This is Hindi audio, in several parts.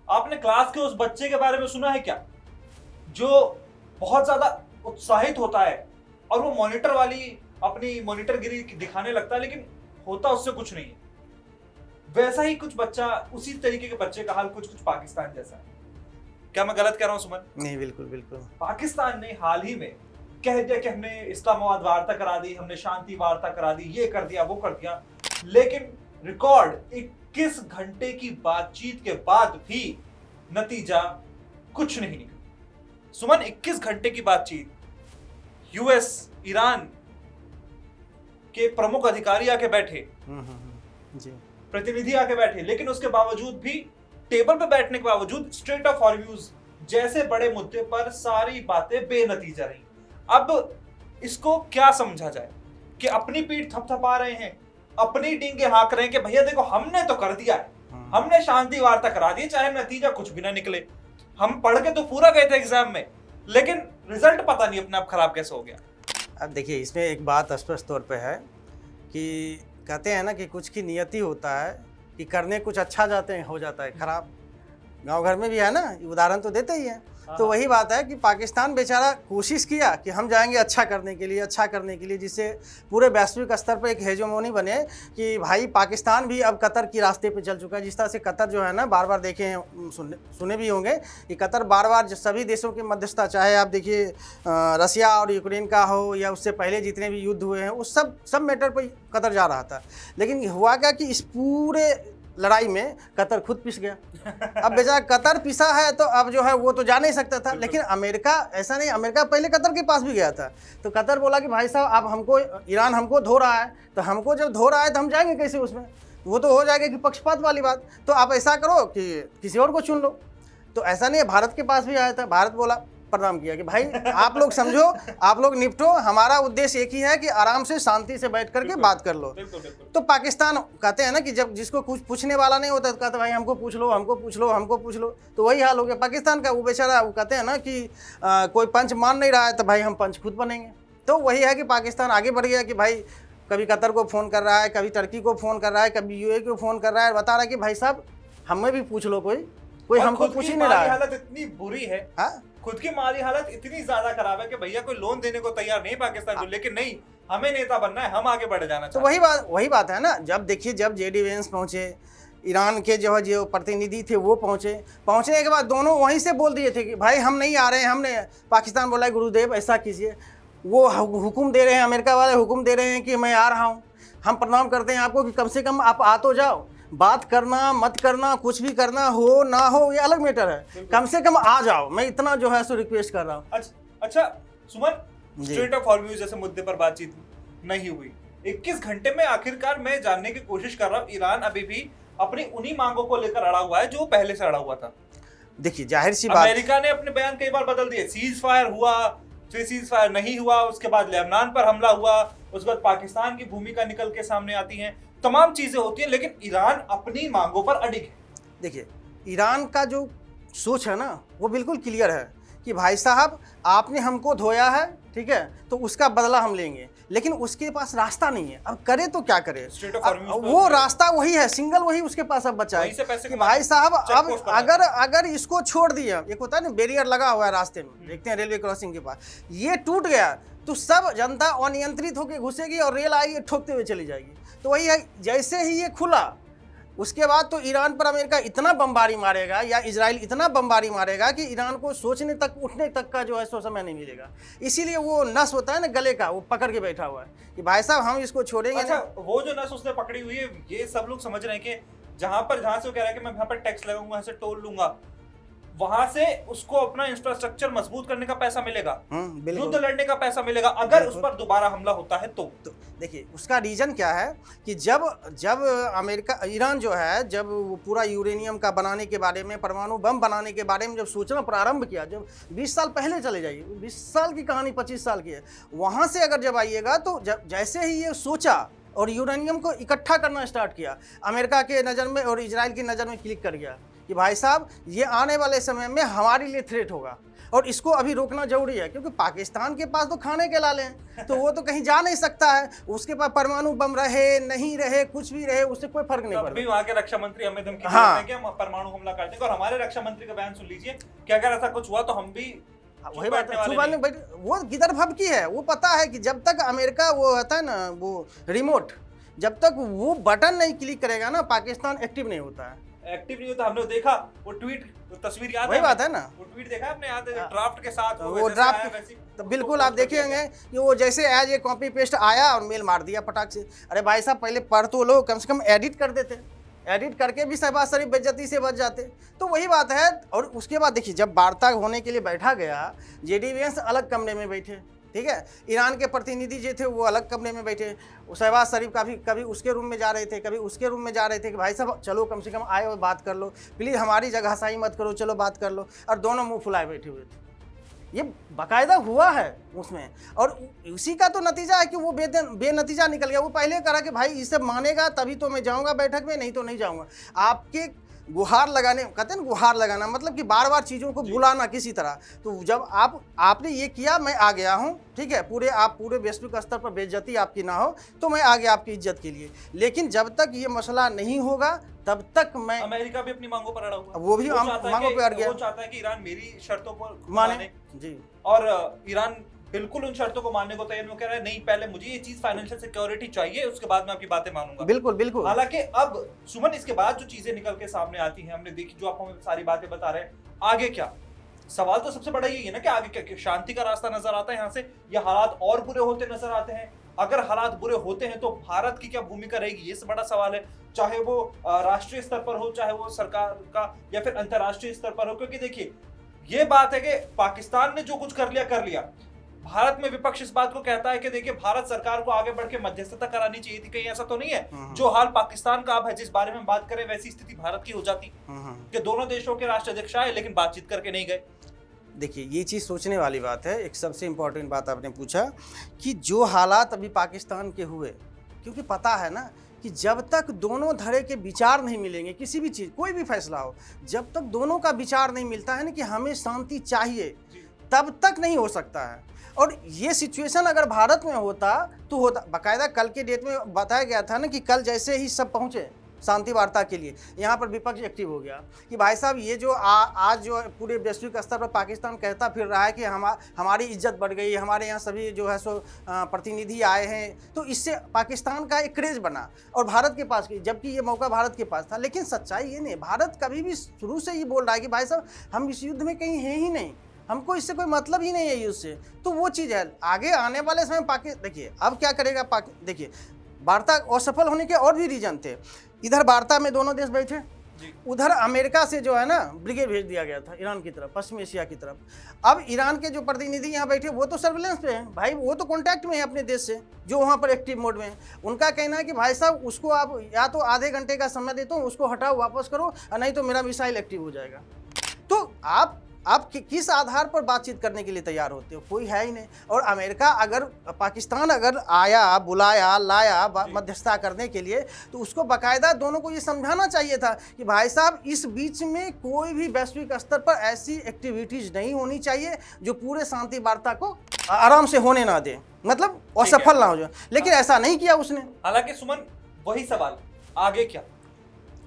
आपने क्लास के उस बच्चे के बारे में सुना है क्या जो बहुत ज्यादा उत्साहित होता है और वो मॉनिटर वाली अपनी मॉनिटरगिरी दिखाने लगता है, लेकिन होता उससे कुछ नहीं है। वैसा ही कुछ बच्चा, उसी तरीके के बच्चे का हाल कुछ कुछ पाकिस्तान जैसा है। क्या मैं गलत कह रहा हूं सुमन? नहीं, बिल्कुल बिल्कुल। पाकिस्तान ने हाल ही में कह दिया कि हमने इस्लामाबाद वार्ता करा दी, हमने शांति वार्ता करा दी, ये कर दिया वो कर दिया, लेकिन रिकॉर्ड 21 घंटे की बातचीत के बाद भी नतीजा कुछ नहीं निकला। सुमन, 21 घंटे की बातचीत, यूएस, ईरान के प्रमुख अधिकारी आके बैठे, जी, प्रतिनिधि आके बैठे, लेकिन उसके बावजूद भी, टेबल पे बैठने के बावजूद, स्ट्रेट ऑफ हॉर्म्यूज जैसे बड़े मुद्दे पर सारी बातें बेनतीजा रही। अब इसको क्या समझा जाए कि अपनी पीठ थपथपा रहे हैं, अपनी डींगे हाँक रहे हैं कि भैया देखो हमने तो कर दिया है, हमने शांति वार्ता करा दी, चाहे नतीजा कुछ भी ना निकले, हम पढ़ के तो पूरा गए थे एग्जाम में, लेकिन रिजल्ट पता नहीं अपने आप खराब कैसे हो गया। अब देखिए, इसमें एक बात स्पष्ट तौर पे है कि कहते हैं ना कि कुछ की नियति होता है कि करने कुछ अच्छा जाते हैं, हो जाता है खराब। गांव घर में भी है ना, उदाहरण तो देते ही हैं। तो वही बात है कि पाकिस्तान बेचारा कोशिश किया कि हम जाएंगे अच्छा करने के लिए, जिससे पूरे वैश्विक स्तर पर एक हेजोमोनी बने कि भाई पाकिस्तान भी अब कतर की रास्ते पे चल चुका है। जिस तरह से कतर जो है ना, बार बार देखे हैं, सुने भी होंगे कि कतर बार बार सभी देशों की मध्यस्थता, चाहे आप देखिए रसिया और यूक्रेन का हो या उससे पहले जितने भी युद्ध हुए हैं, उस सब मैटर पर कतर जा रहा था। लेकिन हुआ क्या कि इस पूरे लड़ाई में कतर खुद पिस गया। अब बेचारा कतर पिसा है तो अब जो है वो तो जा नहीं सकता था। लेकिन अमेरिका ऐसा नहीं, अमेरिका पहले कतर के पास भी गया था। तो कतर बोला कि भाई साहब, आप हमको, ईरान हमको धो रहा है, तो हमको जब धो रहा है तो हम जाएंगे कैसे उसमें? वो तो हो जाएगा कि पक्षपात वाली बात। तो आप ऐसा करो कि किसी और को चुन लो। तो ऐसा नहीं है, भारत के पास भी आया था। भारत बोला, प्रणाम किया कि भाई आप लोग समझो, आप लोग निपटो, हमारा उद्देश्य एक ही है कि आराम से शांति से बैठ करके बात कर लो। तो पाकिस्तान कहते हैं ना कि जब जिसको कुछ पूछने वाला नहीं होता तो कहते भाई हमको पूछ लो, हमको पूछ लो, हमको पूछ लो। तो वही हाल हो गया पाकिस्तान का। वो बेचारा, वो कहते हैं ना कि कोई पंच मान नहीं रहा है तो भाई हम पंच खुद बनेंगे। तो वही है कि पाकिस्तान आगे बढ़ गया कि भाई कभी कतर को फ़ोन कर रहा है, कभी टर्की को फ़ोन कर रहा है, कभी यूएई को फ़ोन कर रहा है, बता रहा है कि भाई साहब हमें भी पूछ लो, कोई हमको पूछ ही नहीं रहा है। हालत इतनी बुरी है, खुद की माली हालत इतनी ज्यादा खराब है कि भैया कोई लोन देने को तैयार नहीं पाकिस्तान को, लेकिन नहीं, हमें नेता बनना है, हम आगे बढ़ जाना तो वही बात है ना। जब देखिए, जब जेडी वेंस पहुंचे, ईरान के जो प्रतिनिधि थे वो पहुंचने के बाद दोनों वहीं से बोल दिए थे कि भाई हम नहीं आ रहे हैं। हमने, पाकिस्तान बोला गुरुदेव ऐसा कीजिए, वो हुक्म दे रहे हैं, अमेरिका वाले हुक्म दे रहे हैं कि मैं आ रहा हूँ, हम प्रणाम करते हैं आपको कि कम से कम आप आ तो जाओ। बात करना मत करना, कुछ भी करना हो ना हो, ये अलग मैटर है, कम से कम आ जाओ, मैं इतना जो है सो रिक्वेस्ट कर रहा हूँ। अच्छा सुमन, स्ट्रेट ऑफ हॉर्म्यूज जैसे मुद्दे पर बातचीत नहीं हुई 21 घंटे में। आखिरकार मैं जानने की कोशिश कर रहा हूँ, ईरान अभी भी अपनी उन्हीं मांगों को लेकर अड़ा हुआ है जो पहले से अड़ा हुआ था। देखिए, जाहिर सी बात, अमेरिका ने अपने बयान कई बार बदल दिए, सीज फायर हुआ, फिर सीज फायर नहीं हुआ, उसके बाद लेबनान पर हमला हुआ, उसके बाद पाकिस्तान की भूमिका निकल के सामने आती है, तमाम चीजें होती हैं, लेकिन ईरान अपनी मांगों पर अडिग है। देखिए, ईरान का जो सोच है ना, वो बिल्कुल क्लियर है कि भाई साहब आपने हमको धोया है, ठीक है, तो उसका बदला हम लेंगे। लेकिन उसके पास रास्ता नहीं है, अब करे तो क्या करे? वो रास्ता वही है, सिंगल वही उसके पास अब बचा है कि भाई साहब अब अगर इसको छोड़ दिया, एक होता है ना बैरियर लगा हुआ है रास्ते में, देखते हैं रेलवे क्रॉसिंग के पास, ये टूट गया तो सब जनता अनियंत्रित होकर घुसेगी और रेल आएगी ठोकते हुए चली जाएगी। तो वही है, जैसे ही ये खुला उसके बाद तो ईरान पर अमेरिका इतना बमबारी मारेगा या इजराइल इतना बमबारी मारेगा कि ईरान को सोचने तक, उठने तक का जो है सो समय नहीं मिलेगा। इसीलिए वो नस होता है ना गले का, वो पकड़ के बैठा हुआ है कि भाई साहब हम इसको छोड़ेंगे। अच्छा, वो जो नस उसने पकड़ी हुई है, ये सब लोग समझ रहे हैं कि जहां से वो कह रहा है कि मैं वहां पर टैक्स लगाऊंगा, वहां से टोल लूंगा, वहां से उसको अपना इंफ्रास्ट्रक्चर मजबूत करने का पैसा मिलेगा, युद्ध लड़ने का पैसा मिलेगा अगर उस पर दोबारा हमला होता है तो देखिए, उसका रीजन क्या है कि जब अमेरिका, ईरान जो है, जब पूरा यूरेनियम का बनाने के बारे में, परमाणु बम बनाने के बारे में जब सोचना प्रारंभ किया, जब 20 साल पहले चले जाइए, 20 साल की कहानी 25 साल की है, वहां से अगर जब आइएगा तो जैसे ही ये सोचा और यूरेनियम को इकट्ठा करना स्टार्ट किया, अमेरिका के नज़र में और इजराइल की नज़र में क्लिक कर गया कि भाई साहब ये आने वाले समय में हमारे लिए थ्रेट होगा और इसको अभी रोकना जरूरी है, क्योंकि पाकिस्तान के पास तो खाने के लाले हैं, तो वो तो कहीं जा नहीं सकता है, उसके पास परमाणु बम रहे नहीं रहे कुछ भी रहे उससे कोई फर्क नहीं पड़ता। वहाँ के रक्षा मंत्री हमें धमकी हाँ। देते हैं कि हम परमाणु हमला कर देंगे, और हमारे रक्षा मंत्री का बयान सुन लीजिए कि अगर ऐसा कुछ हुआ तो हम भी वही बात है, चुप बैठ, वो किधर भभकी है, वो पता है कि जब तक अमेरिका वो होता है ना वो रिमोट, जब तक वो बटन नहीं क्लिक करेगा ना पाकिस्तान एक्टिव नहीं होता है। एक्टिव नहीं होता। हमने देखा वो ट्वीट, वो तस्वीर याद है, वही बात है ना, वो ट्वीट देखा आपने, याद है ड्राफ्ट के साथ वो ड्राफ्ट, तो बिल्कुल आप देखेंगे कि वो जैसे एज ए कॉपी पेस्ट आया और मेल मार दिया फटाक से। अरे भाई साहब पहले पढ़ तो लो, कम से कम एडिट कर देते, एडिट करके भी शहबाज शरीफ बेइज्जती से बच जाते। तो वही बात है। और उसके बाद देखिए जब वार्ता होने के लिए बैठा गया, जेडी वेंस अलग कमरे में बैठे, ठीक है, ईरान के प्रतिनिधि जो थे वो अलग कमरे में बैठे, शहबाज शरीफ कभी उसके रूम में जा रहे थे, कभी उसके रूम में जा रहे थे कि भाई साहब चलो कम से कम आए और बात कर लो, प्लीज़ हमारी जगह हसाई मत करो, चलो बात कर लो, और दोनों मुंह फुलाए बैठे हुए थे। ये बाकायदा हुआ है उसमें, और उसी का तो नतीजा है कि वो बेनतीजा निकल गया। वो पहले करा कि भाई इसे मानेगा तभी तो मैं जाऊंगा बैठक में, नहीं तो नहीं जाऊंगा। आपके गुहार लगाने, कहते हैं ना गुहार लगाना, मतलब कि बार बार चीज़ों को बुलाना किसी तरह। तो जब आपने ये किया, मैं आ गया हूँ, ठीक है, पूरे वैश्विक स्तर पर बेइज्जती आपकी ना हो, तो मैं आ गया आपकी इज्जत के लिए। लेकिन जब तक ये मसला नहीं होगा तब तक मैं, अमेरिका भी अपनी मांगों पर अड़ा हुआ, वो भी मांगों पर अड़ गया। वो चाहता है कि ईरान मेरी शर्तों पर माने जी, और ईरान बिल्कुल उन शर्तों को मानने को तैयार नहीं। वो कह रहा है नहीं, पहले मुझे ये चीज फाइनेंशियल सिक्योरिटी चाहिए, उसके बाद मैं आपकी बातें मानूंगा। बिल्कुल बिल्कुल। हालांकि अब सुमन इसके बाद जो चीजें निकल के सामने आती हैं, हमने देखी, जो आप हमें सारी बातें बता रहे हैं, आगे क्या सवाल तो सबसे बड़ा यही है ना कि आगे क्या शांति का रास्ता नजर आता है यहाँ से, या हालात और बुरे होते नजर आते हैं? अगर हालात बुरे होते हैं तो भारत की क्या भूमिका रहेगी, ये बड़ा सवाल है, चाहे वो राष्ट्रीय स्तर पर हो, चाहे वो सरकार का या फिर अंतरराष्ट्रीय स्तर पर हो। क्योंकि देखिए ये बात है कि पाकिस्तान ने जो कुछ कर लिया, भारत में विपक्ष इस बात को कहता है कि देखिए भारत सरकार को आगे बढ़ के मध्यस्थता करानी चाहिए थी। कहीं ऐसा तो नहीं है जो हाल पाकिस्तान का अब है, जिस बारे में बात करें वैसी स्थिति भारत की हो जाती कि दोनों देशों के राष्ट्राध्यक्ष आए लेकिन बातचीत करके नहीं गए। देखिए ये चीज़ सोचने वाली बात है। एक सबसे इम्पोर्टेंट बात आपने पूछा कि जो हालात अभी पाकिस्तान के हुए, क्योंकि पता है ना कि जब तक दोनों धड़े के विचार नहीं मिलेंगे, किसी भी चीज़ कोई भी फैसला हो, जब तक दोनों का विचार नहीं मिलता है ना कि हमें शांति चाहिए, तब तक नहीं हो सकता है। और ये सिचुएशन अगर भारत में होता तो होता, बाकायदा कल के डेट में बताया गया था ना कि कल जैसे ही सब पहुँचे शांति वार्ता के लिए, यहाँ पर विपक्ष एक्टिव हो गया कि भाई साहब ये जो आज जो पूरे वैश्विक स्तर पर पाकिस्तान कहता फिर रहा है कि हमारी इज्जत बढ़ गई, हमारे यहाँ सभी जो है सो प्रतिनिधि आए हैं, तो इससे पाकिस्तान का एक क्रेज बना और भारत के पास, जबकि ये मौका भारत के पास था। लेकिन सच्चाई ये नहीं, भारत कभी भी शुरू से ही बोल रहा है कि भाई साहब हम इस युद्ध में कहीं हैं ही नहीं, हमको इससे कोई मतलब ही नहीं है युद्ध से। तो वो चीज़ है, आगे आने वाले समय देखिए अब क्या करेगा देखिए वार्ता असफल होने के और भी रीजन थे। इधर वार्ता में दोनों देश बैठे, उधर अमेरिका से जो है ना ब्रिगेड भेज दिया गया था ईरान की तरफ, पश्चिम एशिया की तरफ। अब ईरान के जो प्रतिनिधि यहाँ बैठे वो तो सर्विलेंस पे हैं भाई, वो तो कांटेक्ट में है अपने देश से, जो वहाँ पर एक्टिव मोड में है। उनका कहना है कि भाई साहब उसको आप या तो आधे घंटे का समय देता हूँ, उसको हटाओ वापस करो, और नहीं तो मेरा मिसाइल एक्टिव हो जाएगा। तो आप किस आधार पर बातचीत करने के लिए तैयार होते हो? कोई है ही नहीं। और अमेरिका अगर, पाकिस्तान अगर आया, बुलाया, लाया मध्यस्थता करने के लिए, तो उसको बाकायदा दोनों को ये समझाना चाहिए था कि भाई साहब इस बीच में कोई भी वैश्विक स्तर पर ऐसी एक्टिविटीज नहीं होनी चाहिए जो पूरे शांति वार्ता को आराम से होने ना दे, मतलब असफल ना हो जाए। लेकिन ऐसा नहीं किया उसने। हालांकि सुमन वही सवाल, आगे क्या?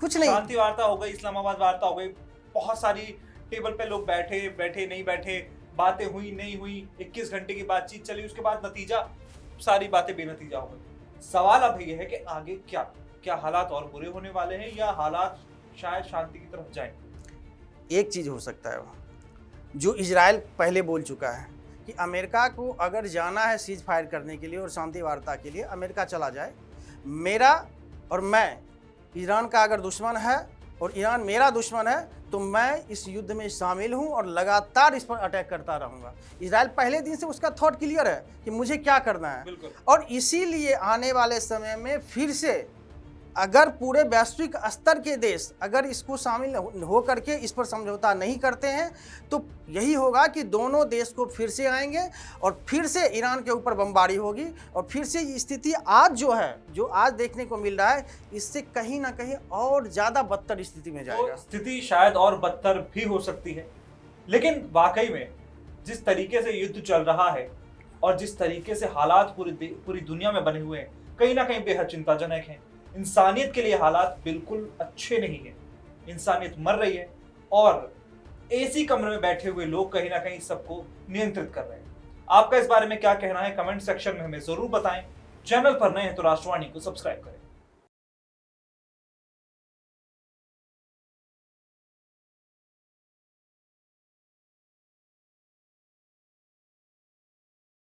कुछ नहीं, शांति वार्ता हो गई, इस्लामाबाद वार्ता हो गई, बहुत सारी टेबल पे लोग बैठे नहीं बैठे, बातें हुई नहीं हुई, 21 घंटे की बातचीत चली, उसके बाद नतीजा, सारी बातें बेनतीजा हो गई। सवाल अब ये है कि आगे क्या हालात और बुरे होने वाले हैं या हालात शायद शांति की तरफ जाएं? एक चीज हो सकता है जो इजराइल पहले बोल चुका है कि अमेरिका को अगर जाना है सीज फायर करने के लिए और शांति वार्ता के लिए, अमेरिका चला जाए। मेरा और मैं, ईरान का अगर दुश्मन है और ईरान मेरा दुश्मन है, तो मैं इस युद्ध में शामिल हूं और लगातार इस पर अटैक करता रहूंगा। इजराइल पहले दिन से उसका थॉट क्लियर है कि मुझे क्या करना है, और इसीलिए आने वाले समय में फिर से अगर पूरे वैश्विक स्तर के देश अगर इसको शामिल हो करके इस पर समझौता नहीं करते हैं तो यही होगा कि दोनों देश को फिर से आएंगे और फिर से ईरान के ऊपर बमबारी होगी और फिर से ये स्थिति आज जो आज देखने को मिल रहा है इससे कहीं ना कहीं और ज़्यादा बदतर स्थिति में जाएगा। तो स्थिति शायद और बदतर भी हो सकती है, लेकिन वाकई में जिस तरीके से युद्ध चल रहा है और जिस तरीके से हालात पूरी दुनिया में बने हुए हैं, कहीं ना कहीं बेहद चिंताजनक हैं। इंसानियत के लिए हालात बिल्कुल अच्छे नहीं है। इंसानियत मर रही है और एसी कमरे में बैठे हुए लोग कहीं ना कहीं सबको नियंत्रित कर रहे हैं। आपका इस बारे में क्या कहना है कमेंट सेक्शन में हमें जरूर बताएं। चैनल पर नए हैं तो राष्ट्रवाणी को सब्सक्राइब करें।